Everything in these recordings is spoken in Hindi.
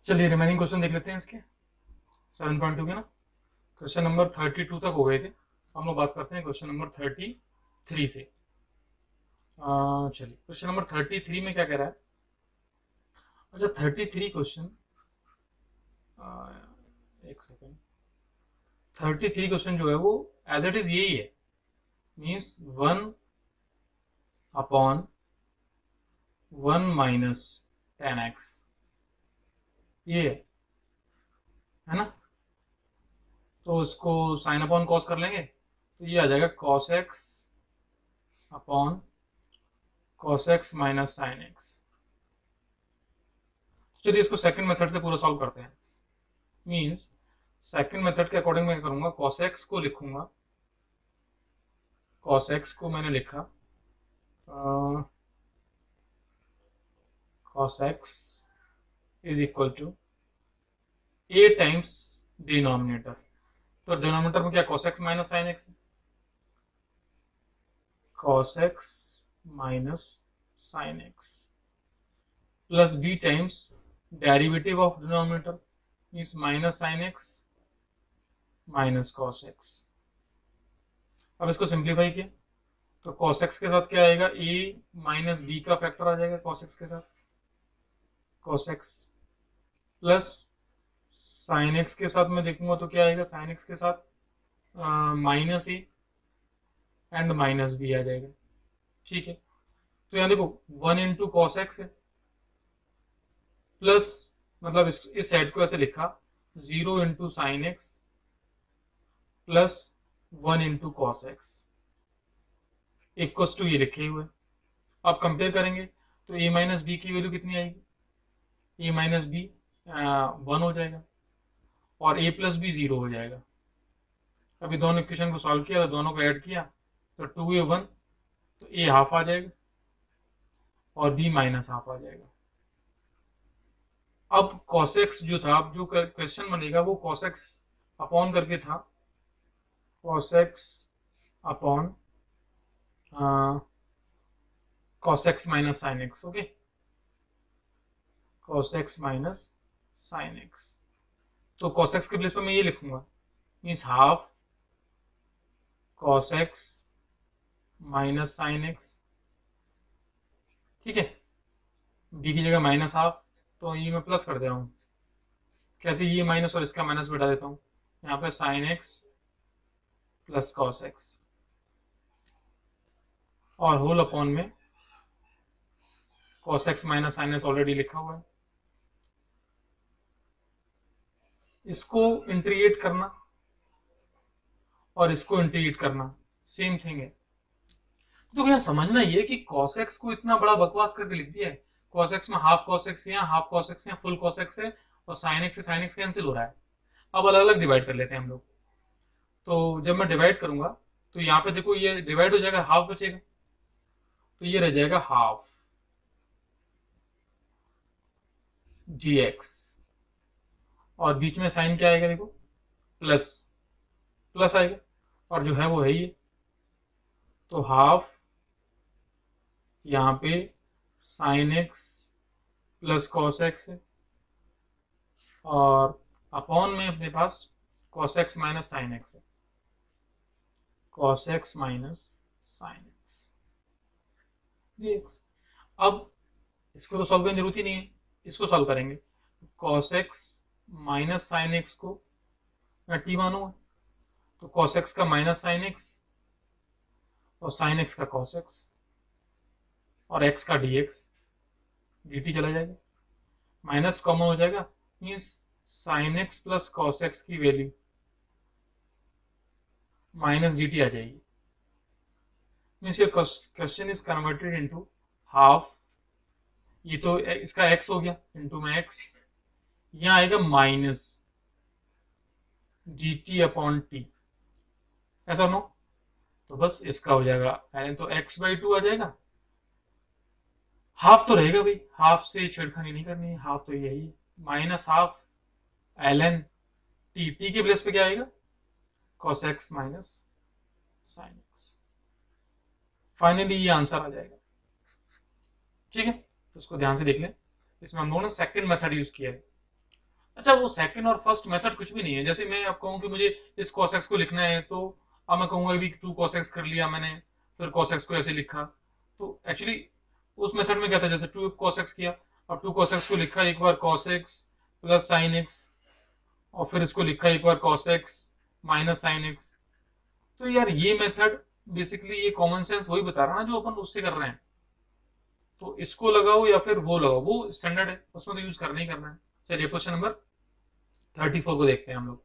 चलिए रिमेनिंग क्वेश्चन देख लेते हैं इसके 7.2 के ना। क्वेश्चन नंबर 32 तक हो गए थे, हम लोग बात करते हैं क्वेश्चन नंबर 33 से। चलिए क्वेश्चन नंबर 33 में क्या कह रहा है। अच्छा 33 क्वेश्चन, एक सेकेंड। 33 क्वेश्चन जो है वो एज इट इज यही है, मीन्स 1/1 माइनस 10x, ये है ना। तो इसको साइन अपॉन कॉस कर लेंगे तो ये आ जाएगा cos x upon cos x minus sine x. चलिए इसको सेकंड मेथड से पूरा सॉल्व करते हैं। मीन्स सेकंड मेथड के अकॉर्डिंग मैं करूंगा, कॉस एक्स को लिखूंगा, कॉस एक्स को मैंने लिखा cos x is equal to a times denominator. तो डिनोमिनेटर में क्या cos x minus sine x है, cos x minus sine x plus b times derivative of denominator means minus sine x minus cos x. अब इसको सिंप्लीफाई किया तो कॉस एक्स के साथ क्या आएगा, ए माइनस बी का फैक्टर आ जाएगा कॉस एक्स के साथ, cos x plus sign x के साथ मैं देखूंगा तो क्या आएगा, साइन एक्स के साथ minus a and minus b आ जाएगा। ठीक है, तो यहाँ देखो 1 इंटू कॉस एक्स है प्लस, मतलब इस साइड को ऐसे लिखा 0 into sine x plus 1 into cos x equals to ये लिखे हुए। अब कंपेयर करेंगे तो ए माइनस बी की वैल्यू कितनी आएगी, ए माइनस बी 1 हो जाएगा और ए प्लस बी 0 हो जाएगा। अभी दोनों इक्वेशन को सॉल्व किया तो दोनों को ऐड किया तो 2a 1, तो ए हाफ आ जाएगा और बी माइनस हाफ आ जाएगा। अब cos x जो था, अब जो क्वेश्चन बनेगा वो cos x अपॉन करके था, cos x upon cos x minus sine x. Okay, cos x minus sine x, तो cos x के प्लेस पे मैं ये लिखूंगा, means half cos x minus sine x. ठीक है, b की जगह माइनस हाफ, तो ये मैं प्लस कर दे रहा हूँ। कैसे, ये माइनस और इसका माइनस बिठा देता हूँ, यहाँ पे sine x plus cos x और होल अपॉन में cos x minus sine x already लिखा हुआ है। इसको इंटीग्रेट करना और इसको इंटीग्रेट करना सेम थिंग है। तो यहाँ समझना ये कि cos x को इतना बड़ा बकवास करके लिख दिया है। cos x में हाफ cos x है, हाफ cos x है, फुल cos x है और sin x से sin x कैंसिल हो रहा है। अब अलग अलग डिवाइड कर लेते हैं हम लोग। तो जब मैं डिवाइड करूंगा तो यहाँ पे देखो ये डिवाइड हो जाएगा, हाफ बचेगा, तो ये रह जाएगा हाफ dx और बीच में साइन क्या आएगा, देखो प्लस प्लस आएगा और जो है वो है ये, तो हाफ यहाँ पे sine x plus cos x है और अपॉन में अपने पास cos x minus sine x है, cos x minus sine x dx। अब इसको तो सॉल्व करने की जरूरत ही नहीं है, इसको सॉल्व करेंगे। Cos x minus sine x को मैं टी मानूंगा, तो कॉस एक्स का माइनस साइन एक्स और साइन एक्स का कॉस एक्स और x का dx, dt चला जाएगा, माइनस कॉमन हो जाएगा, means sign x plus cos x की वैल्यू माइनस dt आ जाएगी। Means your question is converted into half, ये तो इसका x हो गया इनटू में x, यहाँ आएगा माइनस dt अपॉन टी, ऐसा नो, तो बस इसका हो जाएगा तो x/2 आ जाएगा। हाफ तो रहेगा भाई, हाफ से छेड़खानी नहीं करनी है, हाफ तो यही है, minus half ln T, T के प्लेस पे क्या आएगा, cos x minus sine x. Finally ये आंसर आ जाएगा। ठीक है, तो इसको ध्यान से देख लें, इसमें हम लोगों ने सेकंड मेथड यूज किया है। अच्छा, वो सेकंड और फर्स्ट मेथड कुछ भी नहीं है। जैसे मैं अब कहूँ कि मुझे इस cos x को लिखना है, तो अब मैं कहूंगा कि 2 cos x कर लिया मैंने, फिर cos x को ऐसे लिखा। तो एक्चुअली उस मेथड में क्या था, जैसे 2 cos x किया, अब 2 cos x को लिखा एक बार cos x plus sin x, और फिर इसको लिखा एक बार cos x minus sin x। तो यार ये मेथड बेसिकली ये कॉमन सेंस वही बता रहा है ना जो अपन उससे कर रहे हैं। तो इसको लगाओ या फिर वो लगाओ, वो स्टैंडर्ड है, उसमें तो यूज करना ही करना है। चलिए क्वेश्चन नंबर 34 को देखते हैं हम लोग।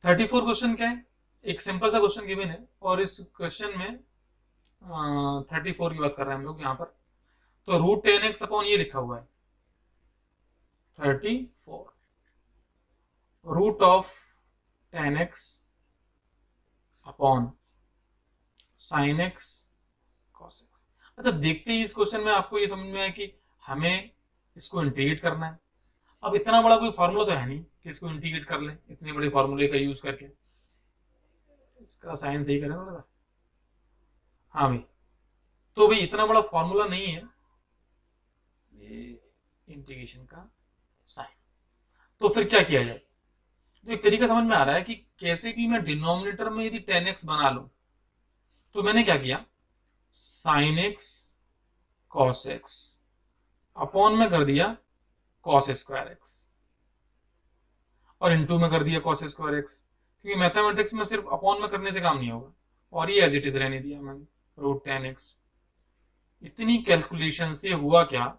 34 क्वेश्चन क्या है, एक सिंपल सा क्वेश्चन गिवन है, और इस क्वेश्चन में 34 की बात कर रहे हैं हम लोग यहाँ पर। तो √10x अपॉन ये लिखा हुआ है 34 root of 10x upon sine x cos x. अच्छा, देखते ही इस क्वेश्चन में आपको ये समझ में आया कि हमें इसको इंटीग्रेट करना है। अब इतना बड़ा कोई फॉर्मूला तो है नहीं कि इसको इंटीग्रेट कर लें, इतने बड़े फॉर्मूले का यूज करके। इसका साइन सही करें थोड़ा सा, हाँ भाई। तो भाई इतना बड़ा फॉर्मूला नहीं है ये इंटीग्रेशन का साइन। तो फिर क्या किया जाए, तो एक तरीका समझ में आ रहा है कि कैसे भी मैं डिनोमिनेटर में यदि 10x बना लूं, तो मैंने क्या किया, sign x cos x upon में कर दिया कॉस स्क्वायर एक्स, और इनटू में कर दिया कॉस स्क्वायर एक्स, क्योंकि मैथमेटिक्स में सिर्फ अपॉन में करने से काम नहीं होगा, और ये एज इट इज रहने दिया मैंने √10x। इतनी कैलकुलेशन से हुआ क्या,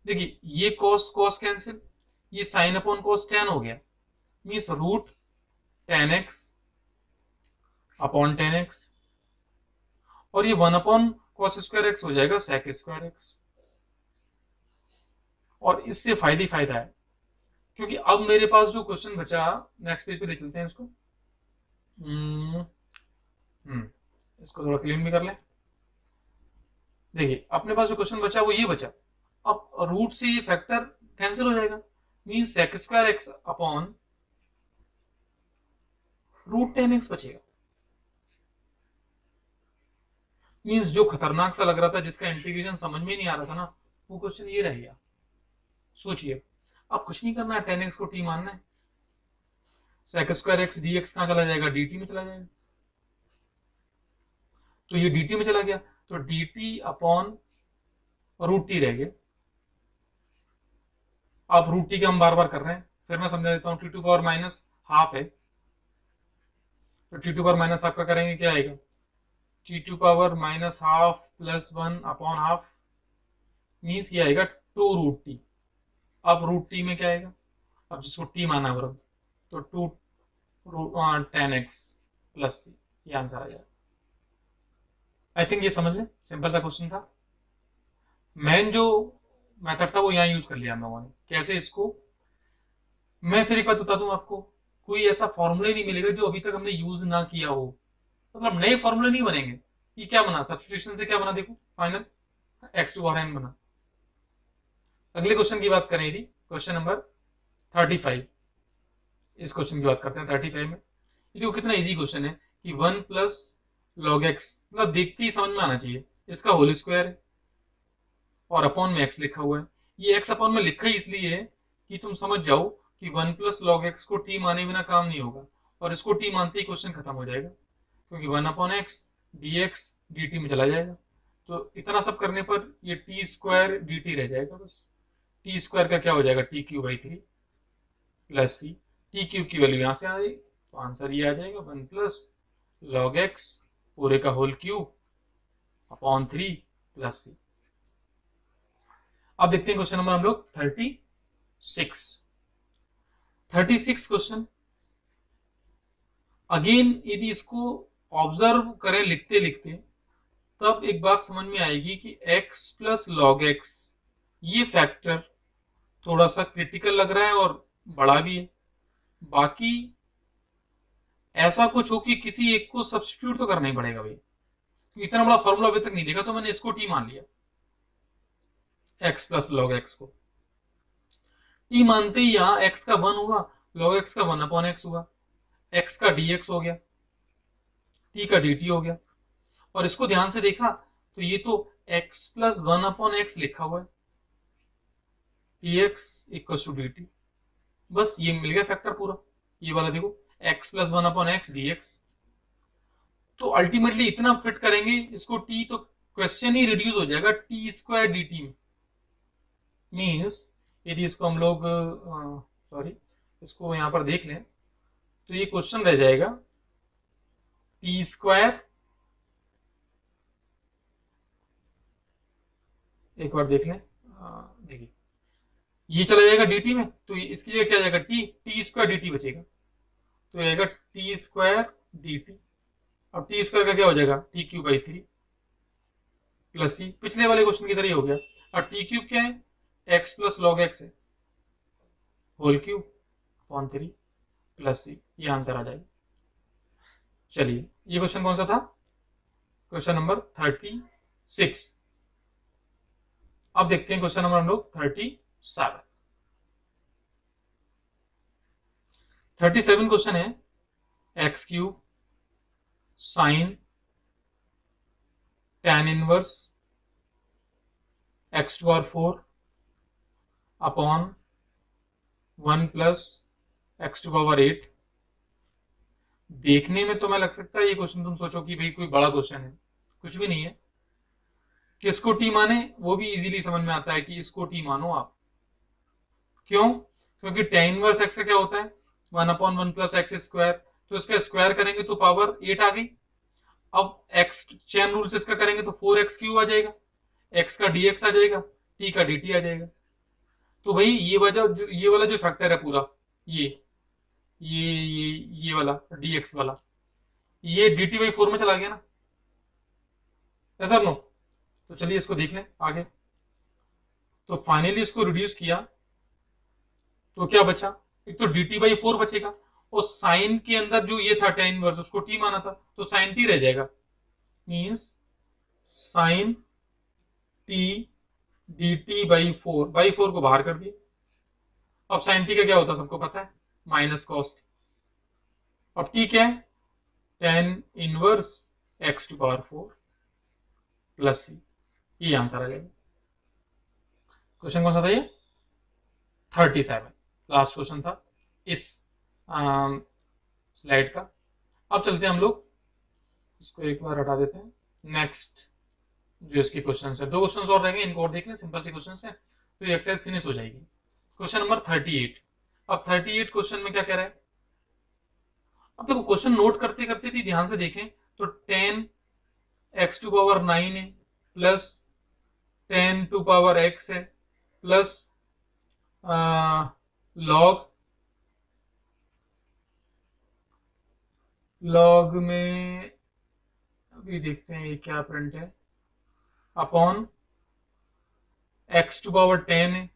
देखिए ये कॉस कॉस कैंसिल, ये साइन अपॉन कॉस tan हो गया, मीन्स √10x अपॉन 10x, और ये 1 अपॉन कॉस स्क्वायर एक्स हो जाएगा सेक स्क्वायर एक्स। और इससे फायदा ही फायदा है, क्योंकि अब मेरे पास जो क्वेश्चन बचा, नेक्स्ट पेज पे ले चलते हैं इसको। इसको थोड़ा क्लीन भी कर लें। देखिए अपने पास जो क्वेश्चन बचा वो ये बचा, अब रूट से ये फैक्टर कैंसिल हो जाएगा, means sec square x upon √10x बचेगा। मीन्स जो खतरनाक सा लग रहा था, जिसका इंटीग्रेशन समझ में नहीं आ रहा था ना, वो क्वेश्चन ये रह गया। सोचिए, अब कुछ नहीं करना है, 10x को t मानना है, सेक स्क्वायर एक्स dx कहां चला जाएगा, dt में चला जाएगा। तो ये dt में चला गया, तो dt अपॉन √t रह गया। अब √t के हम बार बार कर रहे हैं, फिर मैं समझा देता हूं, t to power minus half है, तो t to power minus half का करेंगे क्या आएगा, t to power minus half plus 1 upon half, means क्या आएगा 2√t। अब √t में क्या आएगा, अब जिसको t माना है बराबर, तो 10x प्लस c, ये आंसर आ जाएगा। आई थिंक ये समझ लें, सिंपल सा क्वेश्चन था। मेन जो मेथड था वो यहाँ यूज कर लिया हम लोगों ने। कैसे इसको, मैं फिर एक बात बता दूं आपको, कोई ऐसा फॉर्मूला ही नहीं मिलेगा जो अभी तक हमने यूज ना किया हो, मतलब नए फॉर्मूले नहीं बनेंगे। ये क्या बना, सब्स्टिट्यूशन से क्या बना, देखो फाइनल x टू n बना। अगले क्वेश्चन की बात करें यदि, क्वेश्चन नंबर 35, इस क्वेश्चन की बात करते हैं 35 में। ये देखो कितना इजी क्वेश्चन है कि 1 प्लस लॉग एक्स, मतलब देखते ही समझ में आना चाहिए, इसका होल स्क्वायर है और अपॉन में x लिखा हुआ है। ये x अपॉन में लिखा ही इसलिए है कि तुम समझ जाओ कि 1 प्लस लॉग एक्स को t माने बिना काम नहीं होगा, और इसको t मानते ही क्वेश्चन खत्म हो जाएगा, क्योंकि 1 अपॉन एक्स dx dt में चला जाएगा। तो इतना सब करने पर ये t स्क्वायर dt रह जाएगा बस। t स्क्वायर का क्या हो जाएगा, t³/3 प्लस c, t³ की वैल्यू यहां से आ जाएगी, तो आंसर ये आ जाएगा 1 प्लस लॉग एक्स पूरे का whole cube upon 3 plus c। अब देखते हैं क्वेश्चन नंबर हम लोग 36 क्वेश्चन। अगेन यदि इसको ऑब्जर्व करें लिखते लिखते, तब एक बात समझ में आएगी कि x प्लस लॉग एक्स ये फैक्टर थोड़ा सा क्रिटिकल लग रहा है और बड़ा भी है। बाकी ऐसा कुछ हो कि किसी एक को सब्स्टिट्यूट तो करना ही पड़ेगा भाई, तो इतना बड़ा फॉर्मूला अभी तक नहीं देखा, तो मैंने इसको t मान लिया, x प्लस लॉग एक्स को t मानते ही यहां x का 1 हुआ, लॉग एक्स का 1 अपॉन एक्स हुआ, x का dx हो गया, t का dt हो गया। और इसको ध्यान से देखा तो ये तो x प्लस 1 अपॉन एक्स लिखा हुआ है, dx इक्वल टू dt। बस ये मिल गया फैक्टर पूरा। ये वाला देखो x प्लस 1/x dx। तो अल्टीमेटली इतना फिट करेंगे इसको t, तो क्वेश्चन ही रिड्यूस हो जाएगा टी स्क्वायर डी टी में। मीन्स यदि इसको हम लोग सॉरी इसको यहां पर देख लें तो ये क्वेश्चन रह जाएगा टी स्क्वायर, एक बार देख लें, देखिए ये चला जाएगा dt में, तो इसकी जगह क्या जाएगा टी स्क्वायर dt बचेगा, तो आएगा टी स्क्वायर dt। अब टी स्क्वायर का क्या हो जाएगा t³/3 प्लस सी, पिछले वाले क्वेश्चन की तरह ही हो गया। और t³ क्या है x प्लस लॉग x है होल क्यूब अपॉन 3 प्लस सी, ये आंसर आ जाएगा। चलिए ये क्वेश्चन कौन सा था, क्वेश्चन नंबर 36। अब देखते हैं क्वेश्चन नंबर हम लोग 37। 37 क्वेश्चन है x³ sine tan inverse x⁴ upon 1 plus x⁴। देखने में तो मैं लग सकता है ये क्वेश्चन तुम सोचो कि भाई कोई बड़ा क्वेश्चन है, कुछ भी नहीं है। किसको टी माने वो भी इजीली समझ में आता है कि इसको टी मानो आप। क्यों? क्योंकि tan इनवर्स x का क्या होता है 1/1 प्लस x², तो इसका स्क्वायर करेंगे तो पावर 8 आ गई। अब x चेन रूल से इसका करेंगे तो 4x³ आ जाएगा, x का dx आ जाएगा, t का dt आ जाएगा। तो भाई ये वाला जो फैक्टर है पूरा, ये वाला dx वाला, ये dt/4 में चला गया ना, ऐसा नो। तो चलिए इसको देख लें आगे। तो फाइनली इसको रिड्यूस किया तो क्या बचा, एक तो dt/4 बचेगा, और साइन के अंदर जो ये था tan इनवर्स उसको t माना था, तो साइन t रह जाएगा। मींस साइन t dt/4 को बाहर कर दिया। अब साइन t का क्या होता है सबको पता है, माइनस कॉस। अब t क्या है tan इनवर्स x⁴ प्लस सी, ये आंसर आ जाएगा। क्वेश्चन कौन सा था ये 37, लास्ट क्वेश्चन था इस स्लाइड का। अब चलते हैं हम लोग, इसको एक बार हटा देते हैं। नेक्स्ट जो इसके क्वेश्चन है, 2 क्वेश्चन और रहेंगे, इनको और देख लें, सिंपल से क्वेश्चन है तो ये एक्सरसाइज फिनिश हो जाएगी। Question number 38। अब 38 क्वेश्चन में क्या कह रहा है, अब देखो क्वेश्चन नोट करते करते थी, ध्यान से देखें तो tan x⁴ है प्लस tan 2x है प्लस लॉग में अभी देखते हैं ये क्या प्रिंट है, अपॉन x⁴ है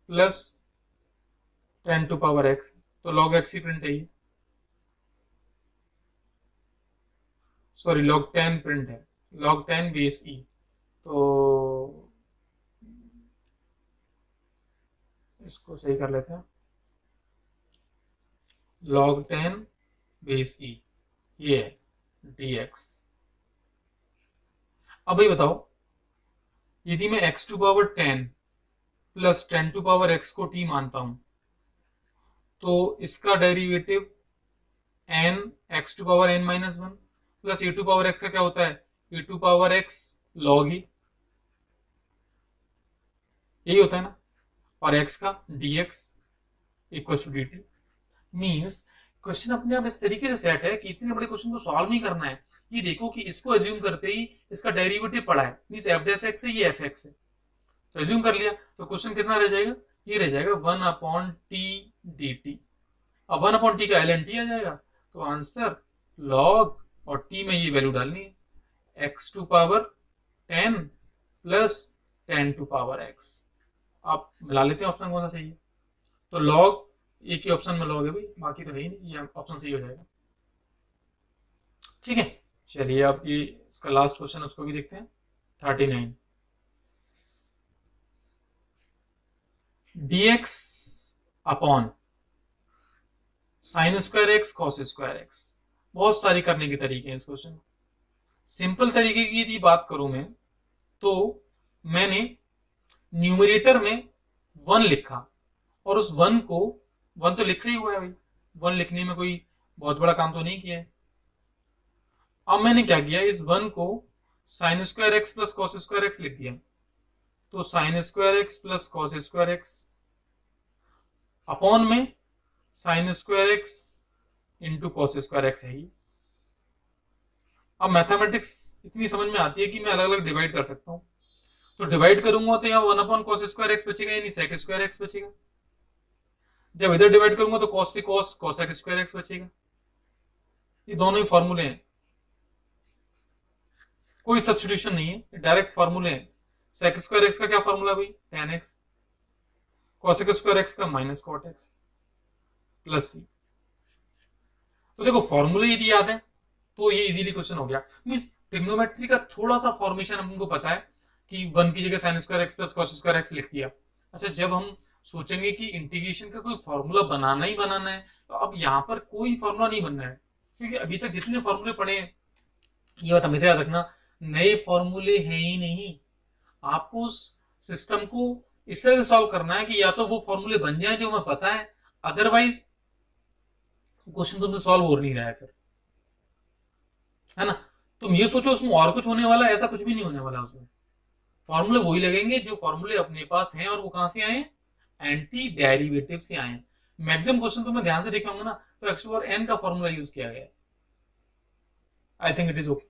प्लस tan 2x, तो log x ही प्रिंट है ये, सॉरी log 10 प्रिंट है, log 10 बेस e। तो इसको सही कर लेते हैं, log 10 बेस e, ये है dx। अब भाई बताओ यदि मैं x⁴ प्लस tan 2x को t मानता हूं तो इसका derivative n x⁴n-1 plus e⁴x का क्या होता है e⁴x log e, यही होता है ना, और x का dx equal to dt। Means question अपने आप इस तरीके से सेट है कि इतने बड़े क्वेश्चन को सॉल्व नहीं करना है। ये देखो कि इसको एज्यूम करते ही इसका डेरिवेटिव पड़ा है, मीन्स f' है, ये fx है, तो एज्यूम कर लिया, तो क्वेश्चन कितना रह जाएगा, ये रह जाएगा 1/t dt। अब 1/t का ln t आ जाएगा, तो आंसर log और t में ये वैल्यू डालनी है x⁴ प्लस tan 2x। आप मिला लेते हैं ऑप्शन कौन सा सही है, तो log एक ही ऑप्शन में log है भाई, बाकी तो है ही नहीं, ये ऑप्शन सही हो जाएगा। ठीक है, चलिए अब ये इसका लास्ट क्वेश्चन उसको भी देखते हैं 39। dx upon sin² x cos² x, बहुत सारी करने के तरीके हैं इस क्वेश्चन। सिंपल तरीके की यदि बात करूं मैं, तो मैंने न्यूमरेटर में 1 लिखा और उस 1 को 1 तो लिखा ही हुआ है भाई, 1 लिखने में कोई बहुत बड़ा काम तो नहीं किया है। अब मैंने क्या किया, इस 1 को sine square x plus cos square x लिख दिया। तो sine square x plus cos square x upon में sine square x into cos square x है ही। अब मैथमेटिक्स इतनी समझ में आती है कि मैं अलग अलग डिवाइड कर सकता हूं। तो डिवाइड करूंगा तो यहाँ 1 अपॉन कॉस स्क्वायर एक्स बचेगा, यानी सेक स्क्वायर एक्स बचेगा। जब इधर डिवाइड करूंगा तो कॉस से कॉस कॉसेक स्क्वायर एक्स बचेगा। ये दोनों ही फॉर्मूले हैं, कोई सब्स्टिट्यूशन नहीं है, डायरेक्ट फॉर्मूले हैं। सेक स्क्वायर एक्स का क्या फॉर्मूला भाई, tan x, cosec square x का माइनस कॉट एक्स प्लस सी। तो देखो फॉर्मूले यदि याद है तो ये इजीली क्वेश्चन हो गया। मींस ट्रिग्नोमेट्री का थोड़ा सा फॉर्मेशन हमको पता है कि 1 की जगह sign square x plus cos square x लिख दिया। अच्छा, जब हम सोचेंगे कि इंटीग्रेशन का कोई फॉर्मूला बनाना ही बनाना है, तो अब यहाँ पर कोई फॉर्मूला नहीं बनना है, क्योंकि अभी तक जितने फॉर्मूले पढ़े हैं, ये बात हमेशा याद रखना, नए फॉर्मूले हैं ही नहीं। आपको उस सिस्टम को इस तरह से सॉल्व करना है कि या तो वो फॉर्मूले बन जाए जो हमें पता है, अदरवाइज क्वेश्चन तुमसे सॉल्व हो नहीं रहा है फिर, है ना। तुम ये सोचो उसमें और कुछ होने वाला है, ऐसा कुछ भी नहीं होने वाला। उसमें फॉर्मूले वही लगेंगे जो फॉर्मूले अपने पास हैं, और वो कहां से आए हैं, एंटी डेरिवेटिव से आए हैं। मैक्सिमम क्वेश्चन तुम्हें ध्यान से देखे होंगे ना, तो x टू पावर n का फॉर्मूला यूज किया गया है। I think it is okay.